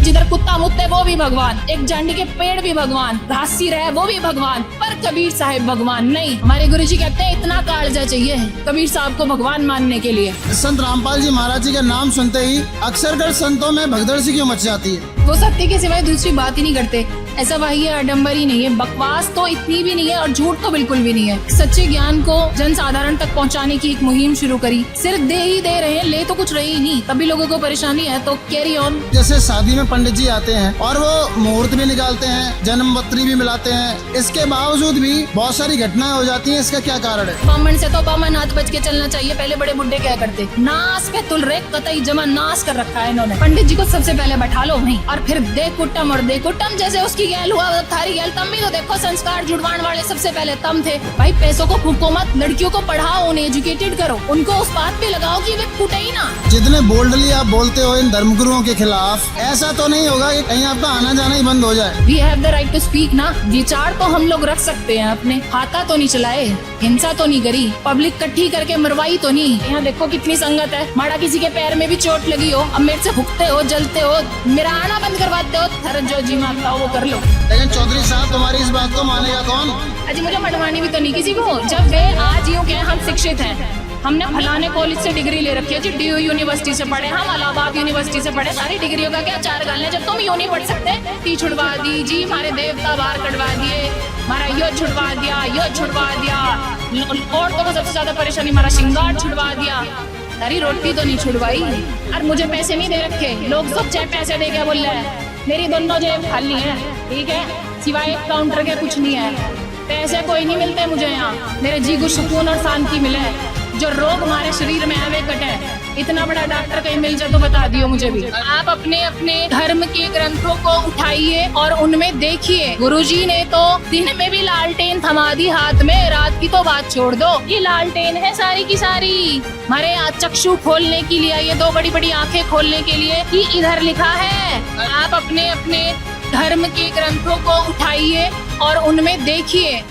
जिधर कुत्ता मुत्ते वो भी भगवान, एक जांडी के पेड़ भी भगवान, घासी रहे वो भी भगवान, पर कबीर साहिब भगवान नहीं। हमारे गुरुजी कहते हैं इतना कालजा चाहिए कबीर साहब को भगवान मानने के लिए। संत रामपाल जी महाराज जी का नाम सुनते ही अक्सर कर संतों में भगदड़ सी क्यों मच जाती है? वो सत्य के सिवाय दूसरी बात ही नहीं करते। ऐसा वही आडम्बर ही नहीं है, बकवास तो इतनी भी नहीं है और झूठ तो बिल्कुल भी नहीं है। सच्चे ज्ञान को जन साधारण तक पहुंचाने की एक मुहिम शुरू करी। सिर्फ दे ही दे रहे हैं, ले तो कुछ रही ही नहीं, तभी लोगों को परेशानी है। तो कैरी ऑन। जैसे शादी में पंडित जी आते हैं और वो मुहूर्त भी निकालते हैं, जन्मपत्री भी मिलाते हैं, इसके बावजूद भी बहुत सारी घटनाएं हो जाती हैं। इसका क्या कारण है? बामन से तो बामन हाथ बच के चलना चाहिए। पहले बड़े बुड्ढे क्या करते, नास पे तुल रे कतई जमा नाश कर रखा है इन्होंने। पंडित जी को सबसे पहले बैठा लो वहीं और फिर दे कुट्टम और दे कुट्टम। जैसे उसकी गैल हुआ थारी गैल, तम भी तो देखो संस्कार जुड़वाण वाले सबसे पहले तम थे। भाई पैसों को फूको मत, लड़कियों को पढ़ाओ, उन्हें एजुकेटेड करो, उनको उस बात पे लगाओ कि वे फूटे ही ना। जितने बोल्डली आप बोलते हो इन धर्मगुरुओं के खिलाफ, ऐसा तो नहीं होगा कि कहीं आपका आना जाना ही बंद हो जाए? We have the right to speak ना। विचार तो हम लोग रख सकते हैं अपने, हाथा तो नहीं चलाए, हिंसा तो नहीं करी, पब्लिक इकट्ठी करके मरवाई तो नहीं। यहाँ देखो कितनी संगत है। माड़ा किसी के पैर में भी चोट लगी हो, अब मेरे से भुगते हो, जलते हो, मेरा आना बंद करवाते हो, थर जो जी मांगता हो वो कर लो। लेकिन चौधरी साहब तुम्हारी इस बात को मानेगा कौन? अजी मुझे मनवानी भी तो नहीं किसी को। जब वे आज यूँ कहें हम शिक्षित हैं, हमने फलाने कॉलेज से डिग्री ले रखी है जी, DU यूनिवर्सिटी से पढ़े, हम इलाहाबाद यूनिवर्सिटी से पढ़े, सारी डिग्रियों का क्या चार गाल है। जब तुम यूँ नहीं पढ़ सकते, ती छुड़वा दी जी, हमारे देवता बाहर कटवा दिए, हमारा यो छुड़वा दिया, यो छुड़वा दिया, औरतों को सबसे ज्यादा परेशानी हमारा श्रृंगार छुड़वा दिया, सारी रोटी तो नहीं छुड़वाई। और मुझे पैसे नहीं दे रखे, लोग सब चाहे पैसे दे के बोल रहे हैं। मेरी दोनों जेब खाली है, ठीक है, सिवाय एक काउंटर के कुछ नहीं है। पैसे कोई नहीं मिलते मुझे यहाँ, मेरे जी को सुकून और शांति मिले। जो रोग हमारे शरीर में है वे कटे। इतना बड़ा डॉक्टर कहीं मिल जाए तो बता दियो मुझे भी। आप अपने अपने धर्म के ग्रंथों को उठाइए और उनमें देखिए। गुरुजी ने तो दिन में भी लालटेन थमा दी हाथ में, रात की तो बात छोड़ दो। ये लालटेन है सारी की सारी हमारे चक्षु खोलने के लिए, ये दो बड़ी बड़ी आंखें खोलने के लिए कि इधर लिखा है। आप अपने अपने धर्म के ग्रंथों को उठाइए और उनमें देखिए।